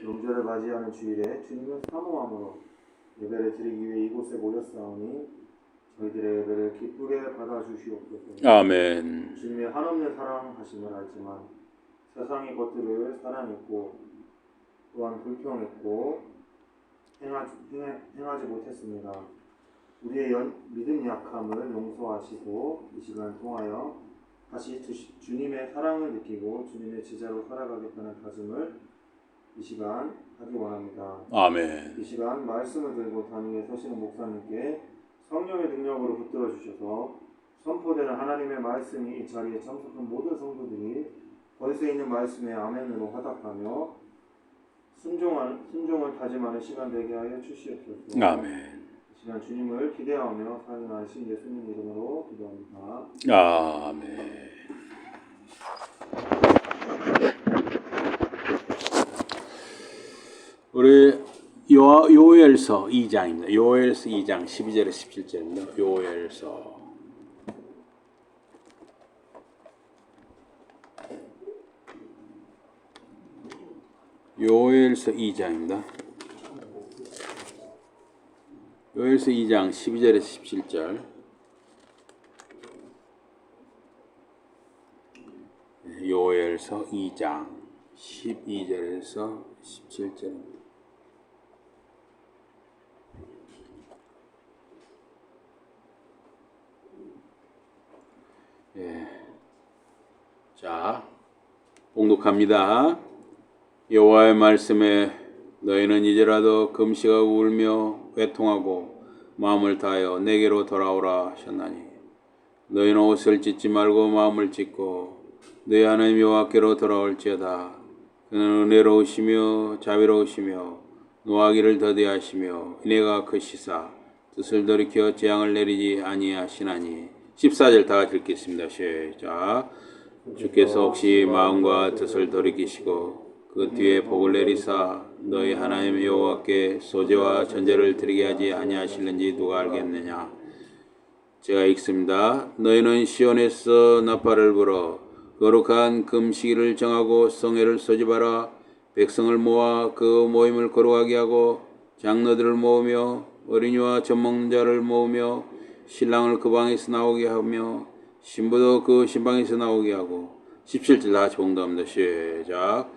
명절을 맞이하는 주일에 주님을 사모함으로 예배를 드리기 위해 이곳에 모였사오니 저희들의 예배를 기쁘게 받아주시옵소서. 아멘. 주님의 한없는 사랑하심을 알지만 세상의 것들을 사랑했고 또한 불평했고 행하지 못했습니다. 우리의 믿음 약함을 용서하시고 이 시간 통하여 다시 주님의 사랑을 느끼고 주님의 제자로 살아가겠다는 다짐을 이 시간 하기 원합니다. 아멘. 이 시간 말씀을 들고 단위에 서시는 목사님께 성령의 능력으로 붙들어 주셔서 선포되는 하나님의 말씀이 이 자리에 참석한 모든 성도들이 권세 있는 말씀에 아멘으로 화답하며 순종을 다짐하는 시간 되게 하여 주시옵소서. 아멘. 이 시간 주님을 기대하며 사랑하신 예수님 이름으로 기도합니다. 아멘. 우리 요엘서 2장입니다. 요엘서 2장 12절에 17절입니다. 요엘서 요엘서 2장입니다. 요엘서 2장 12절에 17절. 요엘서 2장 12절에서 17절입니다. 예. 자, 봉독합니다. 여호와의 말씀에 너희는 이제라도 금식하고 울며 회통하고 마음을 다하여 내게로 돌아오라 하셨나니 너희는 옷을 찢지 말고 마음을 찢고 너희 하나님 여호와께로 돌아올지어다. 그는 은혜로우시며 자비로우시며 노하기를 더디하시며 은혜가 크시사 뜻을 돌이켜 재앙을 내리지 아니하시나니. 14절 다 같이 읽겠습니다. 시작. 주께서 혹시 마음과 뜻을 돌이키시고 그 뒤에 복을 내리사 너희 하나님 여호와께 소제와 전제를 드리게 하지 아니하실는지 누가 알겠느냐. 제가 읽습니다. 너희는 시온에서 나팔을 불어 거룩한 금식일을 정하고 성회를 소집하라. 백성을 모아 그 모임을 거룩하게 하고 장로들을 모으며 어린이와 젖먹는 자를 모으며 신랑을 그 방에서 나오게 하며 신부도 그 신방에서 나오게 하고. 17절 다 같이 봉독합니다. 시작.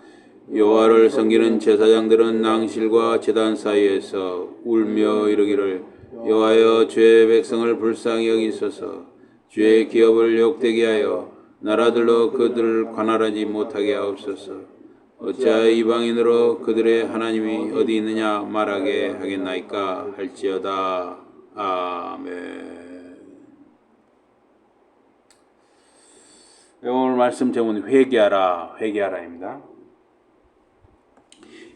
여호와를 섬기는 제사장들은 낭실과 제단 사이에서 울며 이르기를 여호와여 주의 백성을 불쌍히 여기소서. 주의 기업을 욕되게 하여 나라들로 그들을 관할하지 못하게 하옵소서. 어찌하여 이방인으로 그들의 하나님이 어디 있느냐 말하게 하겠나이까 할지어다. 아멘. 오늘 말씀 제목은 회개하라입니다.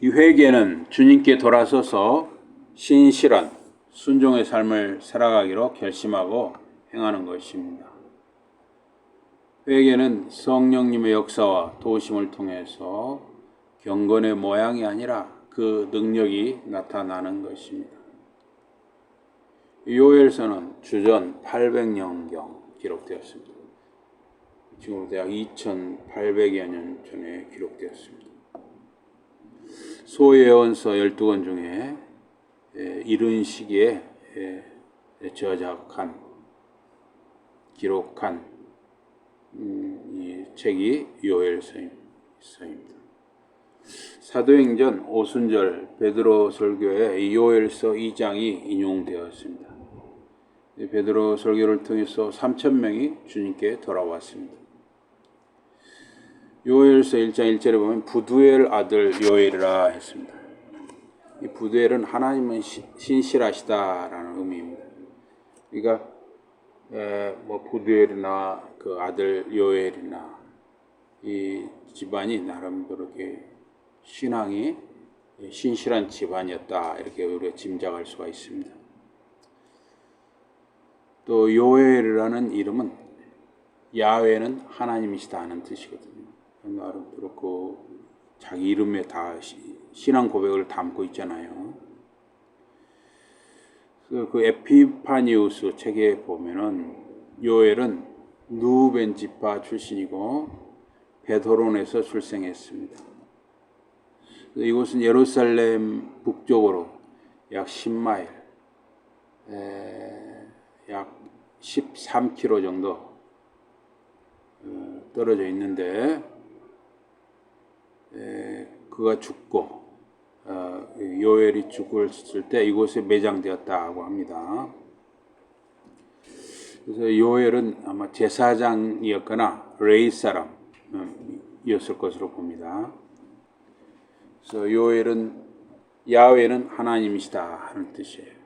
이 회개는 주님께 돌아서서 신실한 순종의 삶을 살아가기로 결심하고 행하는 것입니다. 회개는 성령님의 역사와 도우심을 통해서 경건의 모양이 아니라 그 능력이 나타나는 것입니다. 요엘서는 주전 800년경 기록되었습니다. 지금부터 약 2800여 년 전에 기록되었습니다. 소예언서 12권 중에 이른 시기에 저작한 기록한 이 책이 요엘서입니다. 사도행전 오순절 베드로 설교에 이 요엘서 2장이 인용되었습니다. 베드로 설교를 통해서 3,000명이 주님께 돌아왔습니다. 요엘서 1장 1절에 보면 부두엘 아들 요엘이라 했습니다. 이 부두엘은 하나님은 신실하시다라는 의미입니다. 그러니까 부두엘이나 그 아들 요엘이나 이 집안이 나름대로 이렇게 신앙이 신실한 집안이었다 이렇게 우리가 짐작할 수가 있습니다. 또 요엘이라는 이름은 야훼는 하나님이시다 하는 뜻이거든요. 나름대로 그 자기 이름에 다 신앙 고백을 담고 있잖아요. 그 에피파니우스 책에 보면은 요엘은 누벤 지파 출신이고 베드론에서 출생했습니다. 이곳은 예루살렘 북쪽으로 약 10마일, 약 13km 정도 떨어져 있는데, 그가 죽고 요엘이 죽었을 때 이곳에 매장되었다고 합니다. 그래서 요엘은 아마 제사장이었거나 레위 사람이었을 것으로 봅니다. 그래서 요엘은 야훼는 하나님이시다 하는 뜻이에요.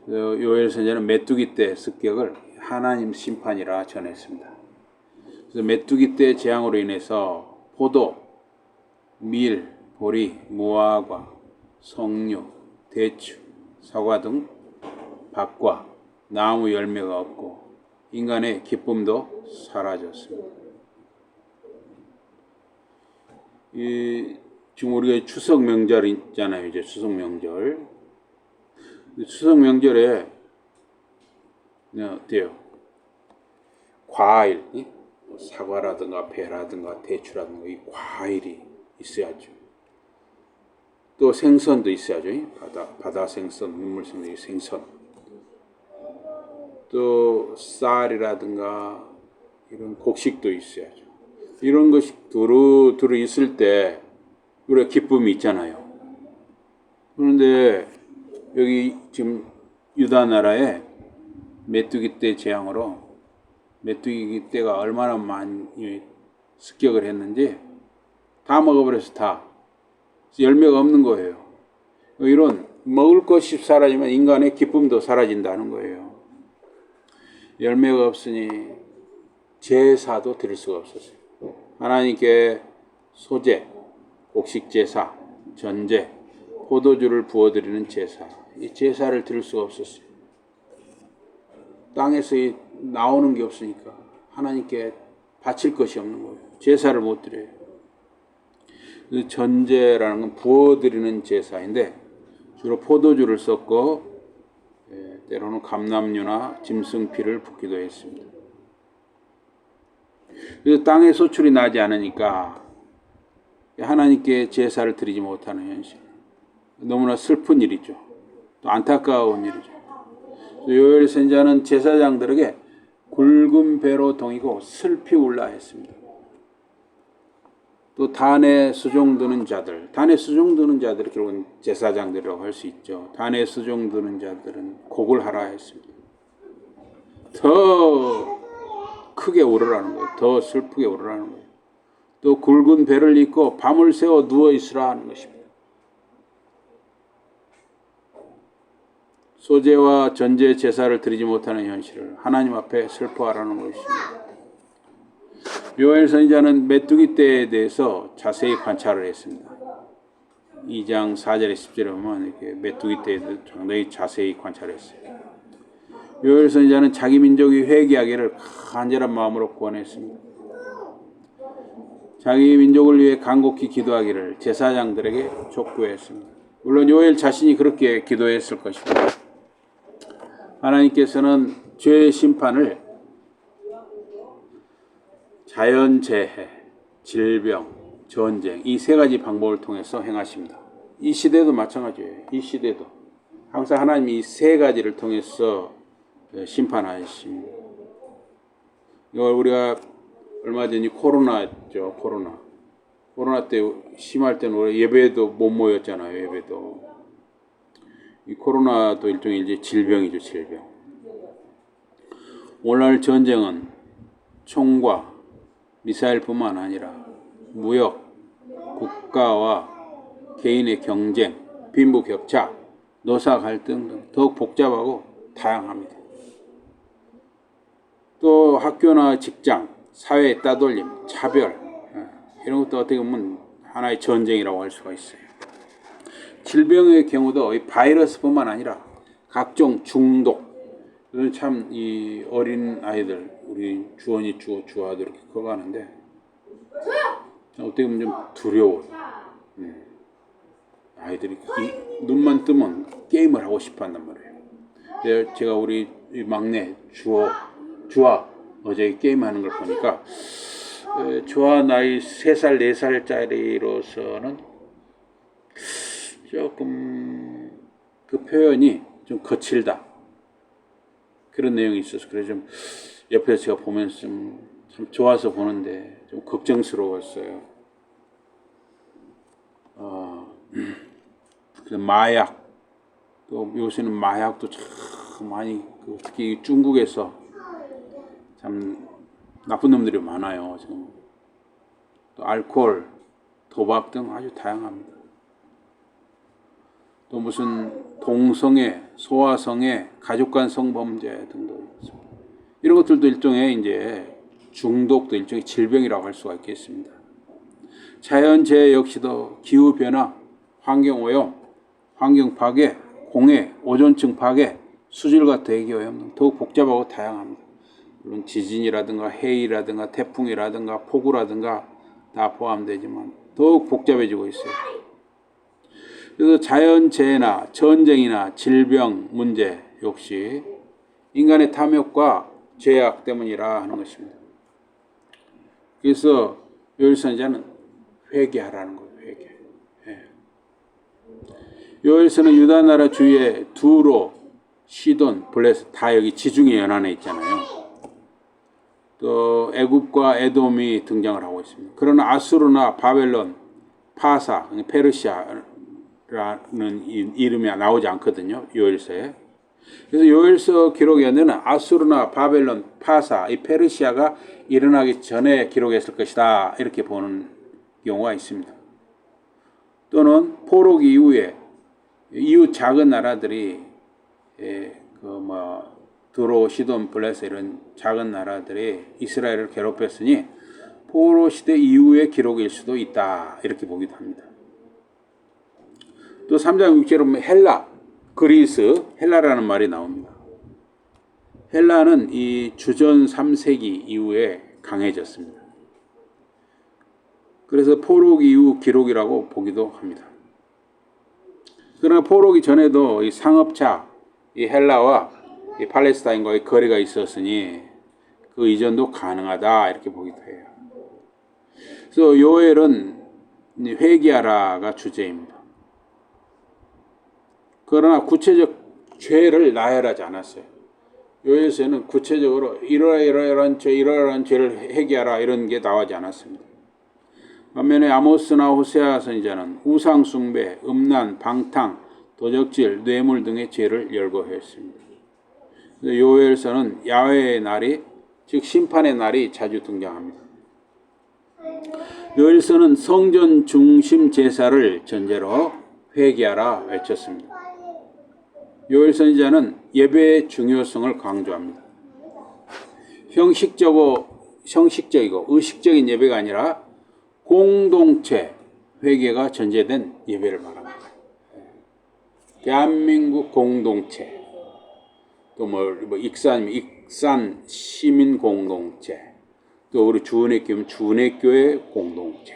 요엘 선지자는 메뚜기 때 습격을 하나님 심판이라 전했습니다. 그래서 메뚜기 때 재앙으로 인해서 포도, 밀, 보리, 무화과, 석류, 대추, 사과 등 밭과 나무 열매가 없고 인간의 기쁨도 사라졌습니다. 지금 우리가 추석 명절 있잖아요. 이제 추석 명절. 추석 명절에 어때요? 과일, 사과라든가 배라든가 대추라든가 이 과일이 있어야죠. 또 생선도 있어야죠. 바다 생선, 민물 생선. 또 쌀이라든가 이런 곡식도 있어야죠. 이런 것이 두루 있을 때 우리가 기쁨이 있잖아요. 그런데 여기 지금 유다 나라에 메뚜기 떼 재앙으로 메뚜기 떼가 얼마나 많이 습격을 했는지 다 먹어버려서 다 열매가 없는 거예요. 이런 먹을 것이 사라지면 인간의 기쁨도 사라진다는 거예요. 열매가 없으니 제사도 드릴 수가 없었어요. 하나님께 소제, 곡식 제사, 전제, 포도주를 부어드리는 제사, 이 제사를 드릴 수가 없었어요. 땅에서 나오는 게 없으니까 하나님께 바칠 것이 없는 거예요. 제사를 못 드려요. 전제라는 건 부어드리는 제사인데 주로 포도주를 썼고 때로는 감람류나 짐승피를 붓기도 했습니다. 그래서 땅에 소출이 나지 않으니까 하나님께 제사를 드리지 못하는 현실. 너무나 슬픈 일이죠. 또 안타까운 일이죠. 요엘 선지자는 제사장들에게 굵은 배로 동이고 슬피 울라 했습니다. 또 단에 수종 드는 자들, 단에 수종 드는 자들이 결국은 제사장들이라고 할 수 있죠. 단에 수종 드는 자들은 곡을 하라 했습니다. 더 크게 울으라는 거예요. 더 슬프게 울으라는 거예요. 또 굵은 배를 입고 밤을 새워 누워 있으라 하는 것입니다. 소제와 전제 제사를 드리지 못하는 현실을 하나님 앞에 슬퍼하라는 것입니다. 요엘 선지자는 메뚜기 떼에 대해서 자세히 관찰을 했습니다. 2장 4절에 10절에 보면 이렇게 메뚜기 떼에 대해서 상당히 자세히 관찰했어요. 요엘 선지자는 자기 민족이 회개하기를 간절한 마음으로 구원했습니다. 자기 민족을 위해 간곡히 기도하기를 제사장들에게 촉구했습니다. 물론 요엘 자신이 그렇게 기도했을 것입니다. 하나님께서는 죄의 심판을 자연재해, 질병, 전쟁 이 세 가지 방법을 통해서 행하십니다. 이 시대도 마찬가지예요. 이 시대도 항상 하나님이 이 세 가지를 통해서 심판하십니다. 이걸 우리가 얼마 전에 코로나였죠. 코로나 때 심할 때는 우리 예배도 못 모였잖아요. 예배도. 이 코로나도 일종의 이제 질병이죠. 질병. 오늘날 전쟁은 총과 미사일뿐만 아니라 무역, 국가와 개인의 경쟁, 빈부격차, 노사 갈등 등 더욱 복잡하고 다양합니다. 또 학교나 직장, 사회의 따돌림, 차별 이런 것도 어떻게 보면 하나의 전쟁이라고 할 수가 있어요. 질병의 경우도 이 바이러스뿐만 아니라 각종 중독, 참 이 어린 아이들, 우리 주원이 주아도 이렇게 커가는데 어떻게 보면 좀 두려워요. 아이들이 눈만 뜨면 게임을 하고 싶어 한단 말이에요. 제가 우리 막내 주아 어제 게임하는 걸 보니까 저와 나이 3살, 4살짜리로서는 조금 그 표현이 좀 거칠다. 그런 내용이 있어서 그래 좀 옆에서 제가 보면서 참 좋아서 보는데 좀 걱정스러웠어요. 그 마약, 또 요새는 마약도 참 많이 특히 중국에서 참 나쁜 놈들이 많아요. 지금 또 알코올, 도박 등 아주 다양합니다. 또 무슨 동성애, 소아성애, 가족 간 성범죄 등도 있습니다. 이런 것들도 일종의 이제 중독도 일종의 질병이라고 할 수가 있겠습니다. 자연재해 역시도 기후 변화, 환경 오염, 환경 파괴, 공해, 오존층 파괴, 수질과 대기 오염 등 더욱 복잡하고 다양합니다. 물론 지진이라든가 해이라든가 태풍이라든가 폭우라든가 다 포함되지만 더욱 복잡해지고 있어요. 그래서 자연재해나 전쟁이나 질병 문제 역시 인간의 탐욕과 죄악 때문이라 하는 것입니다. 그래서 요엘선지자는 회개하라는 거예요. 회개. 요엘서는 유다 나라 주위에 두로, 시돈, 블레셋 다 여기 지중해 연안에 있잖아요. 또 애굽과 에돔이 등장을 하고 있습니다. 그러나 아수르나 바벨론, 파사, 페르시아라는 이름이 나오지 않거든요. 요엘서에. 그래서 요엘서 기록에는 아수르나 바벨론, 파사, 이 페르시아가 일어나기 전에 기록했을 것이다. 이렇게 보는 경우가 있습니다. 또는 포록 이후에 이웃 작은 나라들이 드로, 시돈, 블레셋 이런 작은 나라들이 이스라엘을 괴롭혔으니 포로 시대 이후의 기록일 수도 있다. 이렇게 보기도 합니다. 또 3장 6절에 보면 헬라, 그리스, 헬라라는 말이 나옵니다. 헬라는 이 주전 3세기 이후에 강해졌습니다. 그래서 포록 이후 기록이라고 보기도 합니다. 그러나 포로기 전에도 이 상업차, 이 헬라와 이 팔레스타인과의 거래가 있었으니 그 이전도 가능하다 이렇게 보기도 해요. 그래서 요엘은 회개하라가 주제입니다. 그러나 구체적 죄를 나열하지 않았어요. 요엘서에는 구체적으로 이러이러한 죄를 회개하라 이런 게 나오지 않았습니다. 반면에 아모스나 호세아 선지자는 우상 숭배, 음란, 방탕, 도적질, 뇌물 등의 죄를 열거했습니다. 요엘서는 야훼의 날이 즉 심판의 날이 자주 등장합니다. 요엘서는 성전 중심 제사를 전제로 회개하라 외쳤습니다. 요엘 선지자는 예배의 중요성을 강조합니다. 형식적이고 의식적인 예배가 아니라 공동체 회개가 전제된 예배를 말합니다. 대한민국 공동체, 또 익산 시민 공동체, 또 우리 주은혜교회면 주은혜교회 공동체,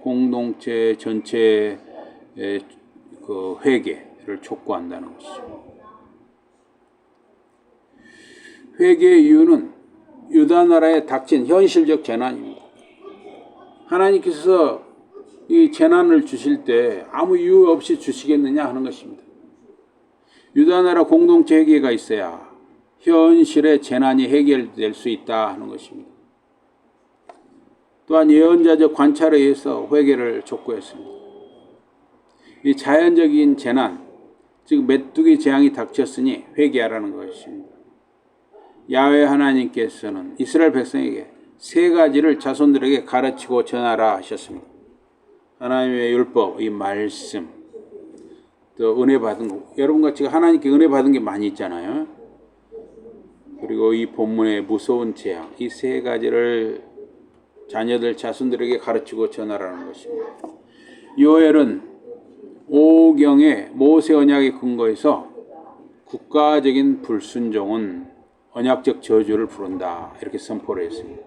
공동체 전체의 그 회개를 촉구한다는 것이죠. 회개의 이유는 유다 나라에 닥친 현실적 재난입니다. 하나님께서 이 재난을 주실 때 아무 이유 없이 주시겠느냐 하는 것입니다. 유다 나라 공동체 회개가 있어야 현실의 재난이 해결될 수 있다 하는 것입니다. 또한 예언자적 관찰에 의해서 회개를 촉구했습니다. 이 자연적인 재난, 즉 메뚜기 재앙이 닥쳤으니 회개하라는 것입니다. 야훼 하나님께서는 이스라엘 백성에게 3가지를 자손들에게 가르치고 전하라 하셨습니다. 하나님의 율법, 이 말씀, 또 은혜 받은 거. 여러분같이 하나님께 은혜 받은 게 많이 있잖아요. 그리고 이 본문의 무서운 재앙, 이 3가지를 자녀들, 자손들에게 가르치고 전하라는 것입니다. 요엘은 오경의 모세 언약의 근거에서 국가적인 불순종은 언약적 저주를 부른다 이렇게 선포를 했습니다.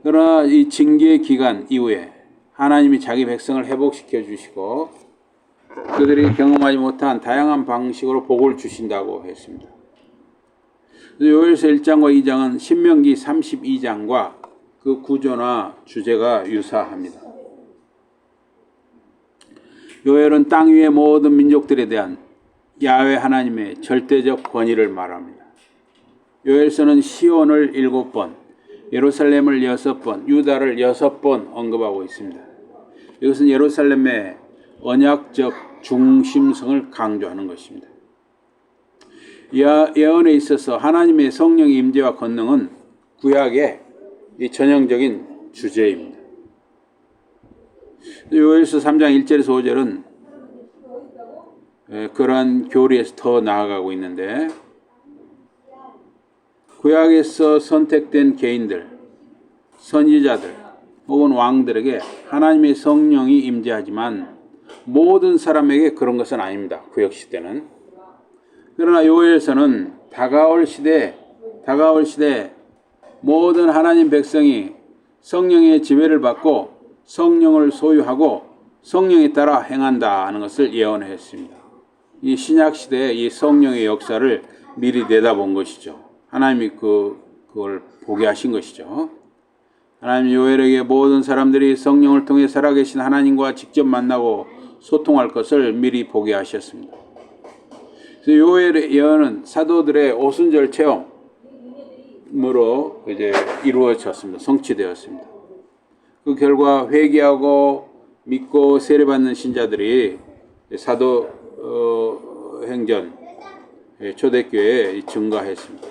그러나 이 징계 기간 이후에 하나님이 자기 백성을 회복시켜 주시고 그들이 경험하지 못한 다양한 방식으로 복을 주신다고 했습니다. 요엘서 1장과 2장은 신명기 32장과 그 구조나 주제가 유사합니다. 요엘은 땅 위의 모든 민족들에 대한 야훼 하나님의 절대적 권위를 말합니다. 요엘서는 시온을 7번, 예루살렘을 6번, 유다를 6번 언급하고 있습니다. 이것은 예루살렘의 언약적 중심성을 강조하는 것입니다. 예언에 있어서 하나님의 성령의 임재와 권능은 구약의 이 전형적인 주제입니다. 요엘서 3장 1절에서 5절은 그러한 교리에서 더 나아가고 있는데, 구약에서 선택된 개인들, 선지자들 혹은 왕들에게 하나님의 성령이 임재하지만 모든 사람에게 그런 것은 아닙니다. 구약 시대는. 그러나 요엘서는 다가올 시대 모든 하나님 백성이 성령의 지배를 받고 성령을 소유하고 성령에 따라 행한다는 것을 예언했습니다. 이 신약 시대의 이 성령의 역사를 미리 내다본 것이죠. 하나님이 그걸 보게 하신 것이죠. 하나님 요엘에게 모든 사람들이 성령을 통해 살아계신 하나님과 직접 만나고 소통할 것을 미리 보게 하셨습니다. 그래서 요엘의 예언은 사도들의 오순절 체험으로 이제 이루어졌습니다. 성취되었습니다. 그 결과 회개하고 믿고 세례받는 신자들이 사도행전 초대교회에 증가했습니다.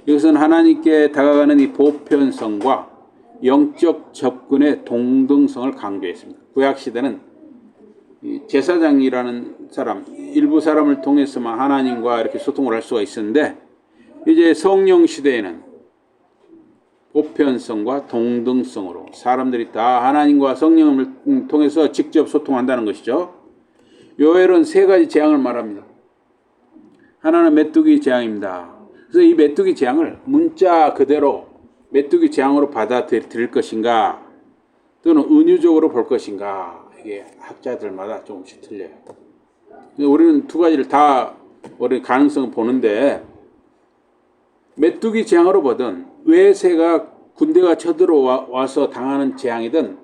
이것은 하나님께 다가가는 이 보편성과 영적 접근의 동등성을 강조했습니다. 구약시대는 제사장이라는 사람, 일부 사람을 통해서만 하나님과 이렇게 소통을 할 수가 있었는데, 이제 성령 시대에는 보편성과 동등성으로 사람들이 다 하나님과 성령을 통해서 직접 소통한다는 것이죠. 요엘은 3가지 재앙을 말합니다. 하나는 메뚜기 재앙입니다. 그래서 이 메뚜기 재앙을 문자 그대로 메뚜기 재앙으로 받아들일 것인가, 또는 은유적으로 볼 것인가, 이게 학자들마다 조금씩 틀려요. 우리는 2가지를 다 우리 가능성을 보는데, 메뚜기 재앙으로 보든 외세가 군대가 쳐들어와서 당하는 재앙이든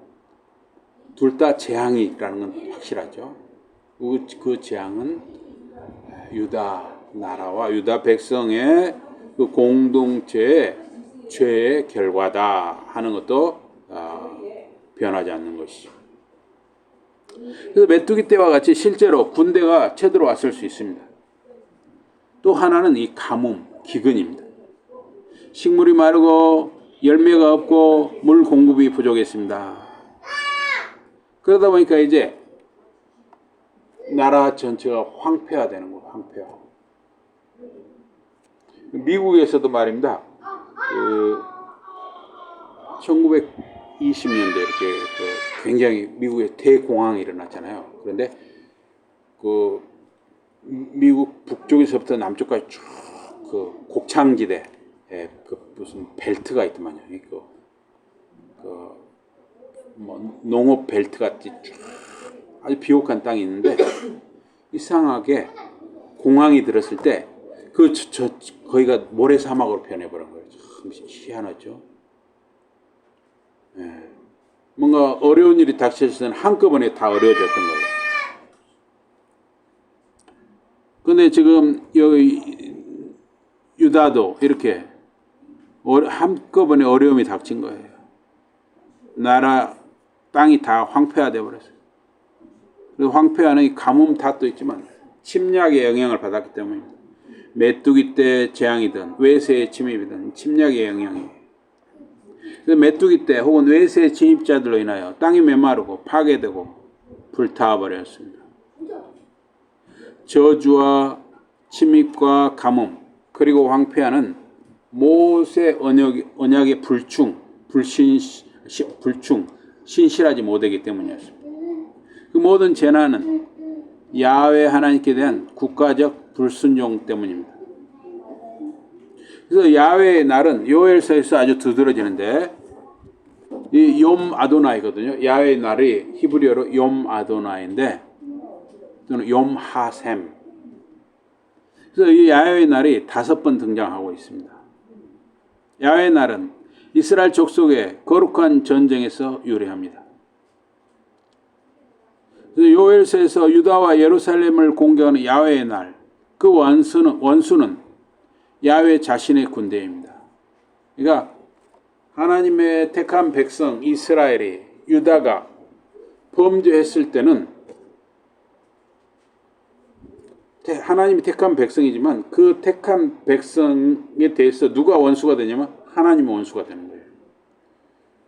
둘 다 재앙이라는 건 확실하죠. 그 재앙은 유다 나라와 유다 백성의 그 공동체의 죄의 결과다 하는 것도 변하지 않는 것이죠. 그래서 메뚜기 때와 같이 실제로 군대가 쳐들어왔을 수 있습니다. 또 하나는 이 가뭄, 기근입니다. 식물이 마르고 열매가 없고 물 공급이 부족했습니다. 그러다 보니까 이제 나라 전체가 황폐화되는 거예요. 황폐화. 미국에서도 말입니다. 1920년대 이렇게 굉장히 미국에 대공황이 일어났잖아요. 그런데 미국 북쪽에서부터 남쪽까지 쭉 곡창지대, 무슨 벨트가 있더만요. 농업 벨트 같이 쭉 아주 비옥한 땅이 있는데, 이상하게 공황이 들었을 때 거기가 모래사막으로 변해버린 거예요. 참 희한하죠. 뭔가 어려운 일이 닥쳤을 때는 한꺼번에 다 어려워졌던 거예요. 근데 지금 여기 유다도 이렇게 한꺼번에 어려움이 닥친 거예요. 나라 땅이 다 황폐화되어 버렸어요. 그리고 황폐화는 이 가뭄 탓도 있지만 침략의 영향을 받았기 때문입니다. 메뚜기 때 재앙이든 외세의 침입이든 침략의 영향이에요. 그래서 메뚜기 때 혹은 외세의 침입자들로 인하여 땅이 메마르고 파괴되고 불타버렸습니다. 저주와 침입과 가뭄 그리고 황폐화는 모세 언약의 신실하지 못하기 때문이었습니다. 그 모든 재난은 야훼 하나님께 대한 국가적 불순종 때문입니다. 그래서 야훼의 날은 요엘서에서 아주 두드러지는데, 이 욤 아도나이거든요. 야훼의 날이 히브리어로 욤 아도나이인데, 또는 욤 하셈. 그래서 이 야훼의 날이 5번 등장하고 있습니다. 야훼의 날은 이스라엘 족속의 거룩한 전쟁에서 유래합니다. 요엘서에서 유다와 예루살렘을 공격하는 야훼의 날, 그 원수는 야훼 자신의 군대입니다. 그러니까 하나님의 택한 백성 이스라엘이 유다가 범죄했을 때는 하나님이 택한 백성이지만 그 택한 백성에 대해서 누가 원수가 되냐면 하나님이 원수가 되는 거예요.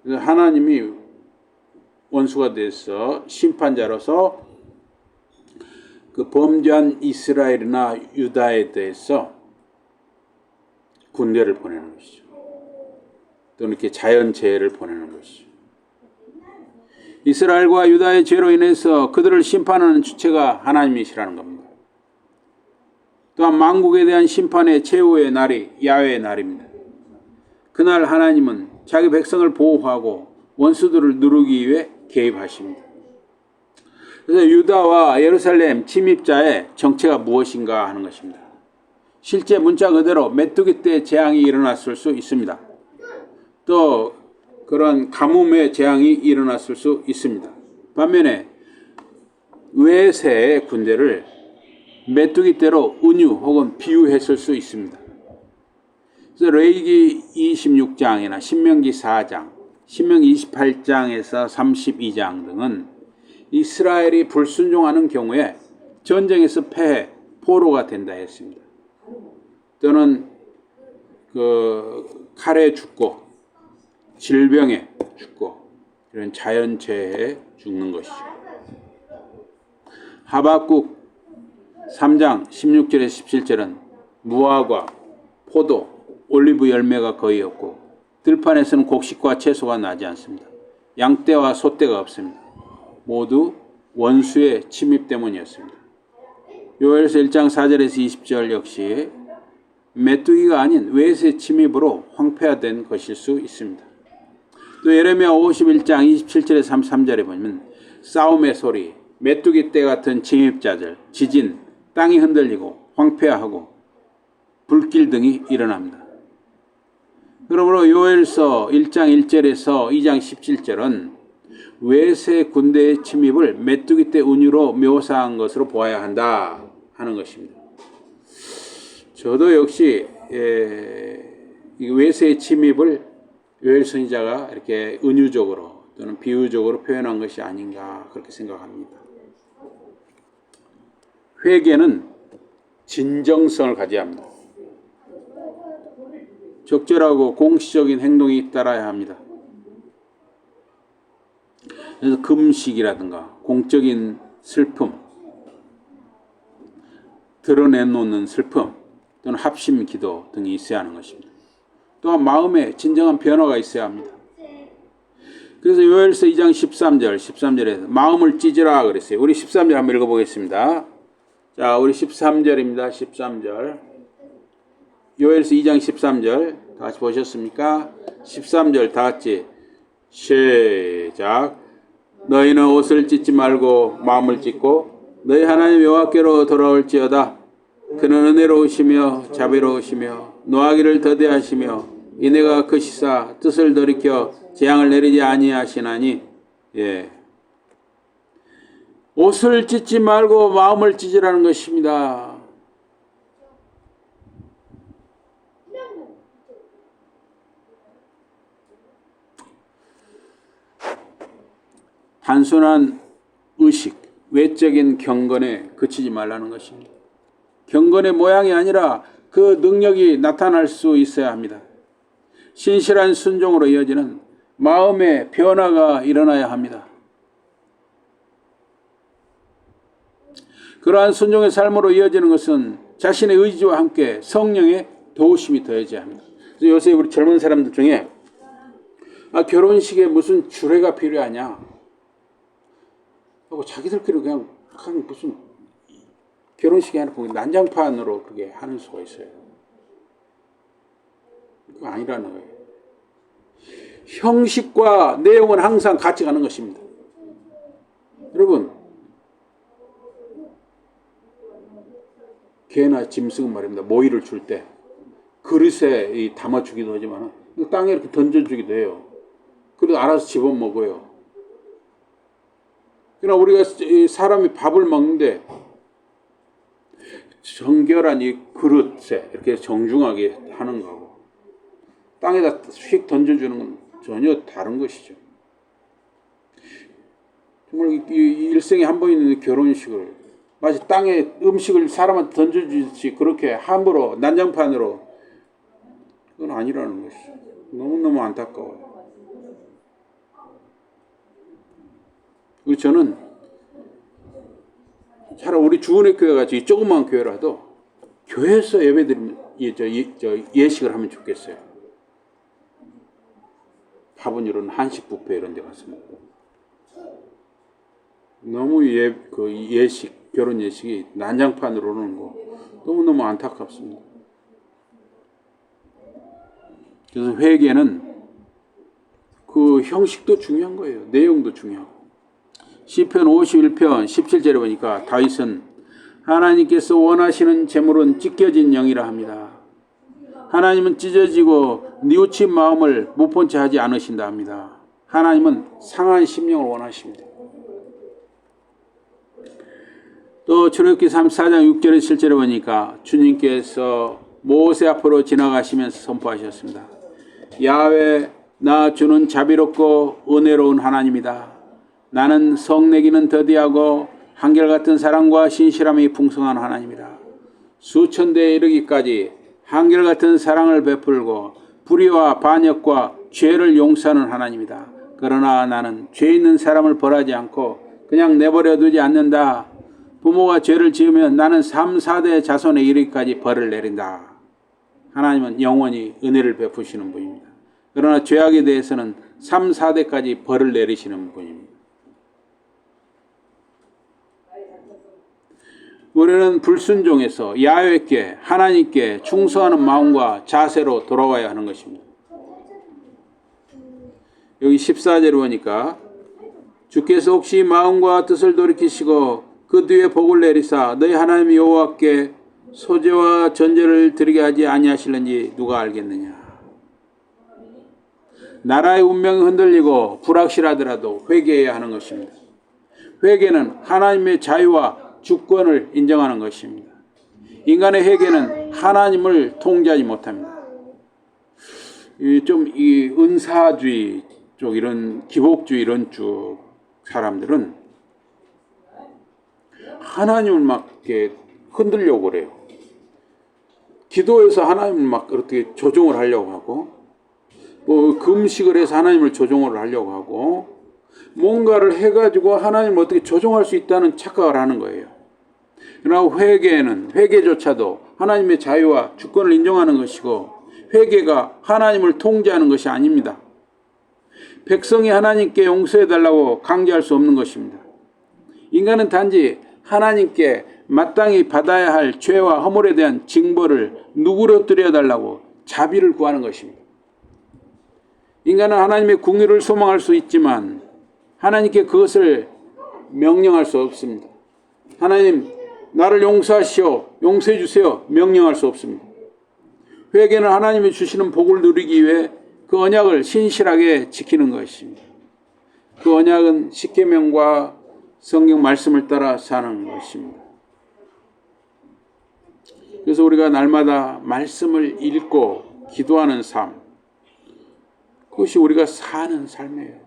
그래서 하나님이 원수가 돼서 심판자로서 그 범죄한 이스라엘이나 유다에 대해서 군대를 보내는 것이죠. 또는 이렇게 자연재해를 보내는 것이죠. 이스라엘과 유다의 죄로 인해서 그들을 심판하는 주체가 하나님이시라는 겁니다. 또한 만국에 대한 심판의 최후의 날이 야훼의 날입니다. 그날 하나님은 자기 백성을 보호하고 원수들을 누르기 위해 개입하십니다. 그래서 유다와 예루살렘 침입자의 정체가 무엇인가 하는 것입니다. 실제 문자 그대로 메뚜기 때 재앙이 일어났을 수 있습니다. 또 그런 가뭄의 재앙이 일어났을 수 있습니다. 반면에 외세의 군대를 메뚜기 떼로 은유 혹은 비유했을 수 있습니다. 그래서 레위기 26장이나 신명기 4장, 신명기 28장에서 32장 등은 이스라엘이 불순종하는 경우에 전쟁에서 패해 포로가 된다 했습니다. 또는 그 칼에 죽고 질병에 죽고 이런 자연재해에 죽는 것이죠. 하박국 3장 16절에서 17절은 무화과, 포도, 올리브 열매가 거의 없고 들판에서는 곡식과 채소가 나지 않습니다. 양떼와 소떼가 없습니다. 모두 원수의 침입 때문이었습니다. 요엘서 1장 4절에서 20절 역시 메뚜기가 아닌 외세 침입으로 황폐화된 것일 수 있습니다. 또 예레미야 51장 27절에서 33절에 보면 싸움의 소리, 메뚜기 떼 같은 침입자들, 지진, 땅이 흔들리고 황폐화하고 불길 등이 일어납니다. 그러므로 요엘서 1장 1절에서 2장 17절은 외세 군대의 침입을 메뚜기 떼 운유로 묘사한 것으로 보아야 한다 하는 것입니다. 저도 역시 외세의 침입을 요엘 선지자가 이렇게 은유적으로 또는 비유적으로 표현한 것이 아닌가 그렇게 생각합니다. 회개는 진정성을 가져야 합니다. 적절하고 공식적인 행동이 따라야 합니다. 그래서 금식이라든가 공적인 슬픔, 드러내놓는 슬픔 또는 합심 기도 등이 있어야 하는 것입니다. 또한 마음에 진정한 변화가 있어야 합니다. 그래서 요엘서 2장 13절에서 마음을 찢으라 그랬어요. 우리 13절 한번 읽어보겠습니다. 자, 우리 13절입니다. 13절. 요엘서 2장 13절 다 같이 보셨습니까? 13절 다 같이 시작. 너희는 옷을 찢지 말고 마음을 찢고 너희 하나님 여호와께로 돌아올지어다. 그는 은혜로우시며 자비로우시며 노하기를 더디하시며 이내가 크시사 뜻을 돌이켜 재앙을 내리지 아니하시나니. 예. 옷을 찢지 말고 마음을 찢으라는 것입니다. 단순한 의식, 외적인 경건에 그치지 말라는 것입니다. 경건의 모양이 아니라 그 능력이 나타날 수 있어야 합니다. 신실한 순종으로 이어지는 마음의 변화가 일어나야 합니다. 그러한 순종의 삶으로 이어지는 것은 자신의 의지와 함께 성령의 도우심이 더해져야 합니다. 그래서 요새 우리 젊은 사람들 중에 결혼식에 무슨 주례가 필요하냐 하고 자기들끼리 그냥 무슨 결혼식이 아니라 난장판으로 그게 하는 수가 있어요. 그거 아니라는 거예요. 형식과 내용은 항상 같이 가는 것입니다. 여러분, 개나 짐승은 말입니다. 모이를 줄 때 그릇에 담아주기도 하지만 땅에 이렇게 던져주기도 해요. 그리고 알아서 집어먹어요. 그러나 우리가 사람이 밥을 먹는데 정결한 이 그릇에 이렇게 정중하게 하는 거고 땅에다 휙 던져주는 건 전혀 다른 것이죠. 정말 이 일생에 한 번 있는 결혼식을 마치 땅에 음식을 사람한테 던져주듯이 그렇게 함부로 난장판으로 그건 아니라는 것이죠. 너무너무 안타까워요. 그리고 저는 차라리 우리 주은혜 교회 같이 이 조그만 교회라도 교회에서 예배드리면 예식을 하면 좋겠어요. 밥은 이런 한식 뷔페 이런 데 가서 먹고 너무 그 예식 결혼 예식이 난장판으로 오는 거 너무너무 안타깝습니다. 그래서 회개는 그 형식도 중요한 거예요. 내용도 중요하고. 시편 51편 17절에 보니까 다윗은 하나님께서 원하시는 제물은 찢겨진 영이라 합니다. 하나님은 찢어지고 뉘우친 마음을 못 본 채 하지 않으신다 합니다. 하나님은 상한 심령을 원하십니다. 또 출애굽기 34장 6절의 실제로 보니까 주님께서 모세 앞으로 지나가시면서 선포하셨습니다. 야훼 나 주는 자비롭고 은혜로운 하나님이다. 나는 성내기는 더디하고 한결같은 사랑과 신실함이 풍성한 하나님이다. 수천 대에 이르기까지 한결같은 사랑을 베풀고 불의와 반역과 죄를 용서하는 하나님이다. 그러나 나는 죄 있는 사람을 벌하지 않고 그냥 내버려 두지 않는다. 부모가 죄를 지으면 나는 3, 4대 자손에 이르기까지 벌을 내린다. 하나님은 영원히 은혜를 베푸시는 분입니다. 그러나 죄악에 대해서는 3, 4대까지 벌을 내리시는 분입니다. 우리는 불순종에서 야훼께 하나님께 충성하는 마음과 자세로 돌아와야 하는 것입니다. 여기 14절에 보니까 주께서 혹시 마음과 뜻을 돌이키시고 그 뒤에 복을 내리사 너희 하나님 여호와께 소제와 전제를 드리게 하지 아니하실는지 누가 알겠느냐. 나라의 운명이 흔들리고 불확실하더라도 회개해야 하는 것입니다. 회개는 하나님의 자유와 주권을 인정하는 것입니다. 인간의 회개는 하나님을 통제하지 못합니다. 좀 이 은사주의 쪽 이런 기복주의 이런 쪽 사람들은 하나님을 막 이렇게 흔들려고 그래요. 기도해서 하나님을 막 그렇게 조종을 하려고 하고, 뭐 금식을 해서 하나님을 조종을 하려고 하고, 뭔가를 해가지고 하나님을 어떻게 조종할 수 있다는 착각을 하는 거예요. 그러나 회개조차도 하나님의 자유와 주권을 인정하는 것이고, 회개가 하나님을 통제하는 것이 아닙니다. 백성이 하나님께 용서해달라고 강제할 수 없는 것입니다. 인간은 단지 하나님께 마땅히 받아야 할 죄와 허물에 대한 징벌을 누그러뜨려달라고 자비를 구하는 것입니다. 인간은 하나님의 궁유를 소망할 수 있지만 하나님께 그것을 명령할 수 없습니다. 하나님 나를 용서하시오, 용서해 주세요 명령할 수 없습니다. 회개는 하나님이 주시는 복을 누리기 위해 그 언약을 신실하게 지키는 것입니다. 그 언약은 십계명과 성경 말씀을 따라 사는 것입니다. 그래서 우리가 날마다 말씀을 읽고 기도하는 삶, 그것이 우리가 사는 삶이에요.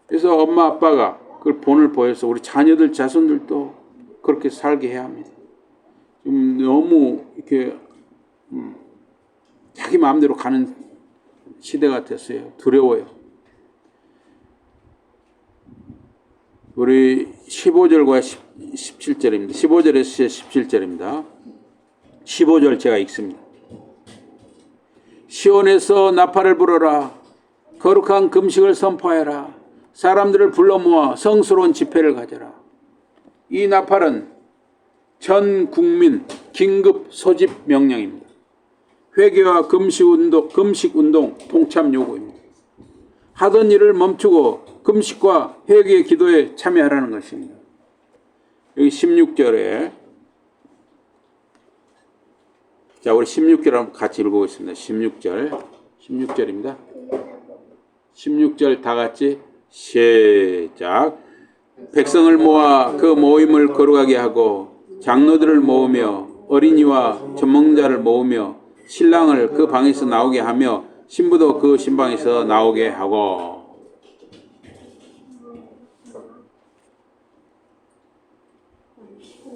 그래서 엄마 아빠가 그걸 본을 보여서 우리 자녀들 자손들도 그렇게 살게 해야 합니다. 좀 너무 이렇게 자기 마음대로 가는 시대 같았어요. 두려워요. 우리 15절과 17절입니다. 15절에서 17절입니다. 15절 제가 읽습니다. 시온에서 나팔을 불어라. 거룩한 금식을 선포해라. 사람들을 불러 모아 성스러운 집회를 가져라. 이 나팔은 전 국민 긴급 소집 명령입니다. 회개와 금식 운동 동참 요구입니다. 하던 일을 멈추고 금식과 회개의 기도에 참여하라는 것입니다. 여기 16절에 자 우리 16절 한번 같이 읽어보겠습니다. 16절 16절입니다. 16절 다 같이 시작. 백성을 모아 그 모임을 거룩하게 하고 장로들을 모으며 어린이와 전몽자를 모으며 신랑을 그 방에서 나오게 하며 신부도 그 신방에서 나오게 하고.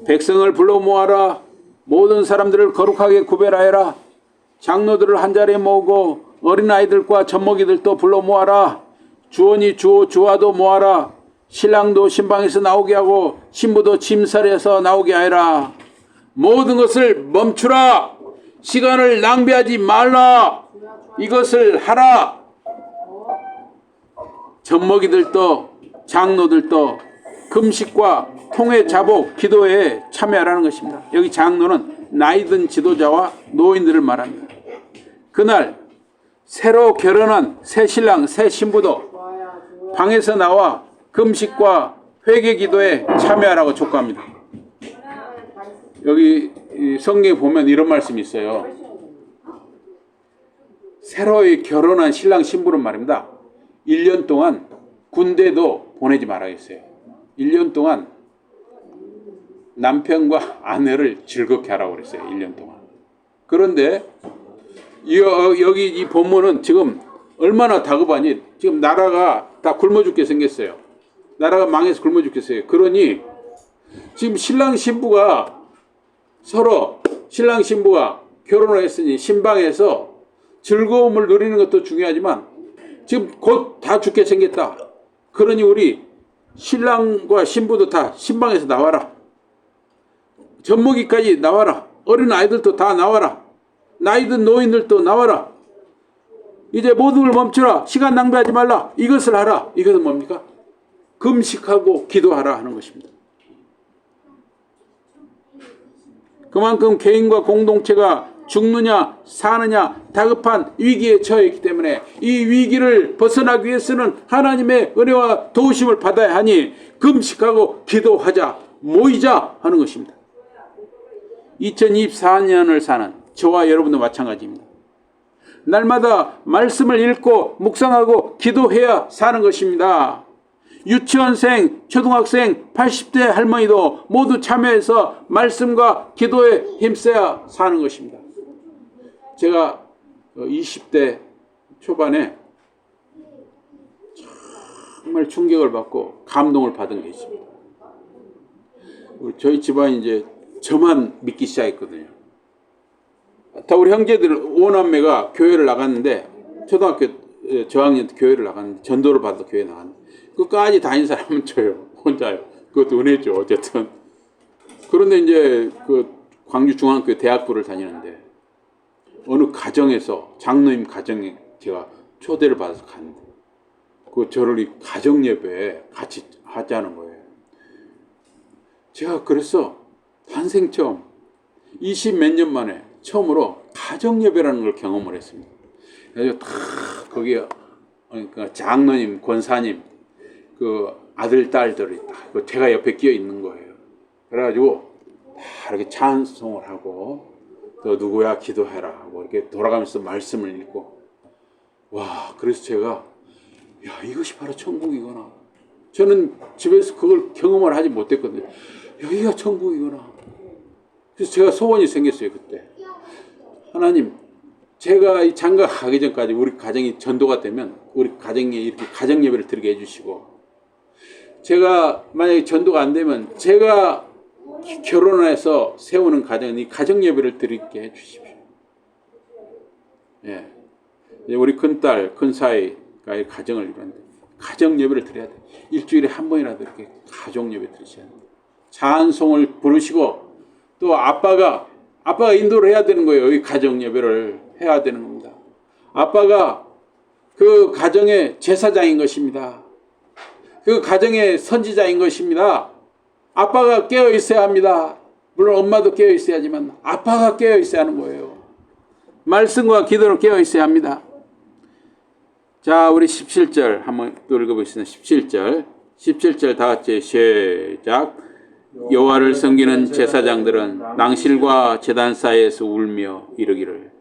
백성을 불러 모아라. 모든 사람들을 거룩하게 구별하여라. 장로들을 한자리에 모으고 어린아이들과 젖먹이들도 불러 모아라. 주원이 주와도 모아라. 신랑도 신방에서 나오게 하고 신부도 침살에서 나오게 하여라. 모든 것을 멈추라. 시간을 낭비하지 말라. 이것을 하라. 젖먹이들도 장로들도 금식과 통회 자복 기도에 참여하라는 것입니다. 여기 장로는 나이든 지도자와 노인들을 말합니다. 그날 새로 결혼한 새 신랑 새 신부도 방에서 나와 금식과 회개 기도에 참여하라고 촉구합니다. 여기 성경에 보면 이런 말씀이 있어요. 새로이 결혼한 신랑 신부는 말입니다. 1년 동안 군대도 보내지 말아야겠어요. 1년 동안 남편과 아내를 즐겁게 하라고 그랬어요. 1년 동안. 그런데 여기 이 본문은 지금 얼마나 다급하니 지금 나라가 다 굶어 죽게 생겼어요. 나라가 망해서 굶어 죽겠어요. 그러니 지금 신랑 신부가 서로 신랑 신부가 결혼을 했으니 신방에서 즐거움을 누리는 것도 중요하지만 지금 곧 다 죽게 생겼다. 그러니 우리 신랑과 신부도 다 신방에서 나와라. 젖먹이까지 나와라. 어린 아이들도 다 나와라. 나이든 노인들도 나와라. 이제 모든 걸 멈추라. 시간 낭비하지 말라. 이것을 하라. 이것은 뭡니까? 금식하고 기도하라 하는 것입니다. 그만큼 개인과 공동체가 죽느냐 사느냐 다급한 위기에 처해 있기 때문에 이 위기를 벗어나기 위해서는 하나님의 은혜와 도우심을 받아야 하니 금식하고 기도하자. 모이자 하는 것입니다. 2024년을 사는 저와 여러분도 마찬가지입니다. 날마다 말씀을 읽고 묵상하고 기도해야 사는 것입니다. 유치원생, 초등학생, 80대 할머니도 모두 참여해서 말씀과 기도에 힘써야 사는 것입니다. 제가 20대 초반에 정말 충격을 받고 감동을 받은 게 있습니다. 저희 집안이 이제 저만 믿기 시작했거든요. 다 우리 형제들 5남매가 교회를 나갔는데 초등학교 저학년 때 교회를 나갔는데 전도를 받아서 교회 나갔는데 끝까지 다닌 사람은 저요. 혼자요. 그것도 은혜죠. 어쨌든. 그런데 이제 그 광주중앙교회 대학부를 다니는데 어느 가정에서 장로님 가정에 제가 초대를 받아서 갔는데 그 저를 이 가정 예배에 같이 하자는 거예요. 제가 그래서 탄생 처음 20 몇 년 만에 처음으로 가정 예배라는 걸 경험을 했습니다. 그래서 다 거기에 그러니까 장로님, 권사님, 그 아들, 딸들이 다 제가 옆에 끼어 있는 거예요. 그래가지고 다 이렇게 찬송을 하고 또 누구야 기도해라 하고 이렇게 돌아가면서 말씀을 읽고 와 그래서 제가 야 이것이 바로 천국이구나. 저는 집에서 그걸 경험을 하지 못했거든요. 여기가 천국이구나. 그래서 제가 소원이 생겼어요 그때. 하나님, 제가 이 장가 가기 전까지 우리 가정이 전도가 되면 우리 가정에 이렇게 가정 예배를 드리게 해주시고, 제가 만약에 전도가 안 되면 제가 결혼해서 세우는 가정은 이 가정 예배를 드리게 해주십시오. 예, 우리 큰딸, 큰사이가 가정을 이루는데 가정 예배를 드려야 돼. 일주일에 한 번이라도 이렇게 가정 예배 드리셔야 돼. 찬송을 부르시고 또 아빠가 인도를 해야 되는 거예요. 이 가정 예배를 해야 되는 겁니다. 아빠가 그 가정의 제사장인 것입니다. 그 가정의 선지자인 것입니다. 아빠가 깨어 있어야 합니다. 물론 엄마도 깨어 있어야지만 아빠가 깨어 있어야 하는 거예요. 말씀과 기도로 깨어 있어야 합니다. 자, 우리 17절 한번 또 읽어보겠습니다. 17절 다 같이 시작. 여호와를 섬기는 제사장들은 낭실과 제단 사이에서 울며 이르기를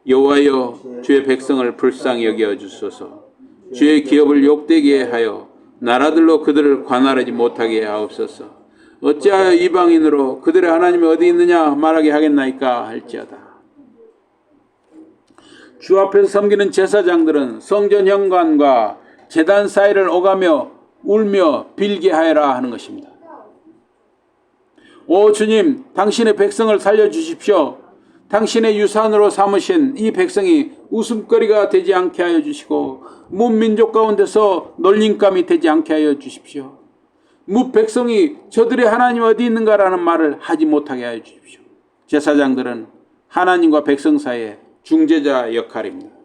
여호와여 주의 백성을 불쌍히 여겨 주소서. 주의 기업을 욕되게 하여 나라들로 그들을 관할하지 못하게 하옵소서. 어찌하여 이방인으로 그들의 하나님이 어디 있느냐 말하게 하겠나이까 할지어다. 주 앞에서 섬기는 제사장들은 성전 현관과 제단 사이를 오가며 울며 빌게 하여라 하는 것입니다. 오 주님, 당신의 백성을 살려주십시오. 당신의 유산으로 삼으신 이 백성이 웃음거리가 되지 않게 하여 주시고 문민족 가운데서 놀림감이 되지 않게 하여 주십시오. 백성이 저들의 하나님 어디 있는가라는 말을 하지 못하게 하여 주십시오. 제사장들은 하나님과 백성 사이의 중재자 역할입니다.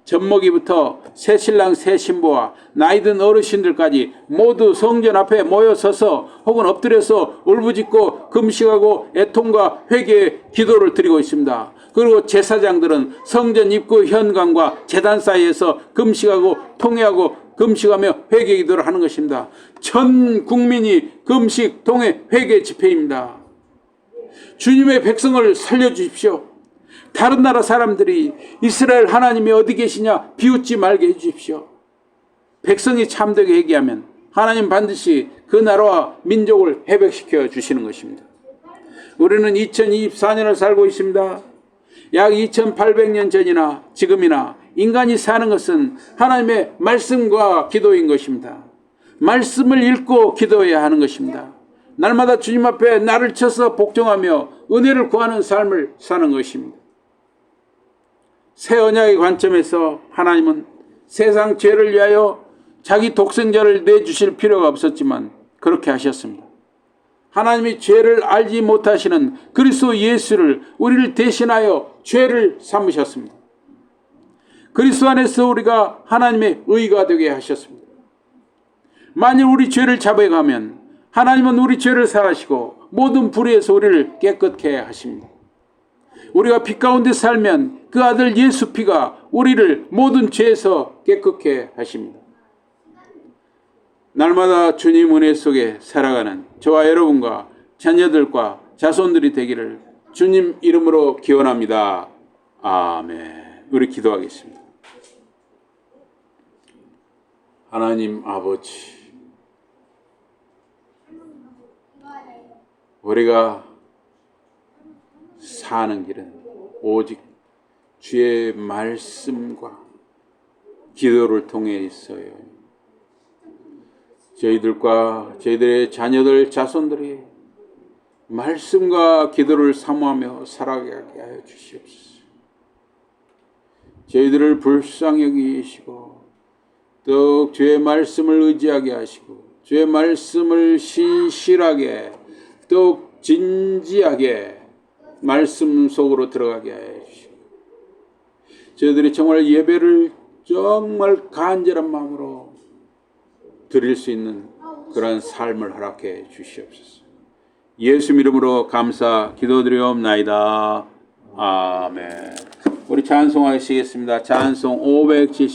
젖먹이부터 새 신랑 새 신부와 나이든 어르신들까지 모두 성전 앞에 모여 서서 혹은 엎드려서 울부짖고 금식하고 애통과 회개의 기도를 드리고 있습니다. 그리고 제사장들은 성전 입구 현관과 제단 사이에서 금식하고 통회하고 금식하며 회개 기도를 하는 것입니다. 전 국민이 금식, 통회, 회개 집회입니다. 주님의 백성을 살려주십시오. 다른 나라 사람들이 이스라엘 하나님이 어디 계시냐 비웃지 말게 해주십시오. 백성이 참되게 회개하면 하나님 반드시 그 나라와 민족을 회복시켜 주시는 것입니다. 우리는 2024년을 살고 있습니다. 약 2800년 전이나 지금이나 인간이 사는 것은 하나님의 말씀과 기도인 것입니다. 말씀을 읽고 기도해야 하는 것입니다. 날마다 주님 앞에 나를 쳐서 복종하며 은혜를 구하는 삶을 사는 것입니다. 새 언약의 관점에서 하나님은 세상 죄를 위하여 자기 독생자를 내주실 필요가 없었지만 그렇게 하셨습니다. 하나님이 죄를 알지 못하시는 그리스도 예수를 우리를 대신하여 죄를 삼으셨습니다. 그리스도 안에서 우리가 하나님의 의가 되게 하셨습니다. 만일 우리 죄를 자백하면 하나님은 우리 죄를 사하시고 모든 불의에서 우리를 깨끗게 하십니다. 우리가 빛 가운데 살면 그 아들 예수 피가 우리를 모든 죄에서 깨끗게 하십니다. 날마다 주님 은혜 속에 살아가는 저와 여러분과 자녀들과 자손들이 되기를 주님 이름으로 기원합니다. 아멘. 우리 기도하겠습니다. 하나님 아버지, 우리가 사는 길은 오직 주의 말씀과 기도를 통해 있어요. 저희들과 저희들의 자녀들, 자손들이 말씀과 기도를 사모하며 살아가게 하여 주시옵소서. 저희들을 불쌍히 여기시고 또 주의 말씀을 의지하게 하시고 주의 말씀을 신실하게 또 진지하게 말씀 속으로 들어가게 하여 주시고 저희들이 정말 예배를 정말 간절한 마음으로 드릴 수 있는 그런 삶을 허락해 주시옵소서. 예수 이름으로 감사 기도드리옵나이다. 아멘. 우리 찬송하시겠습니다. 찬송 570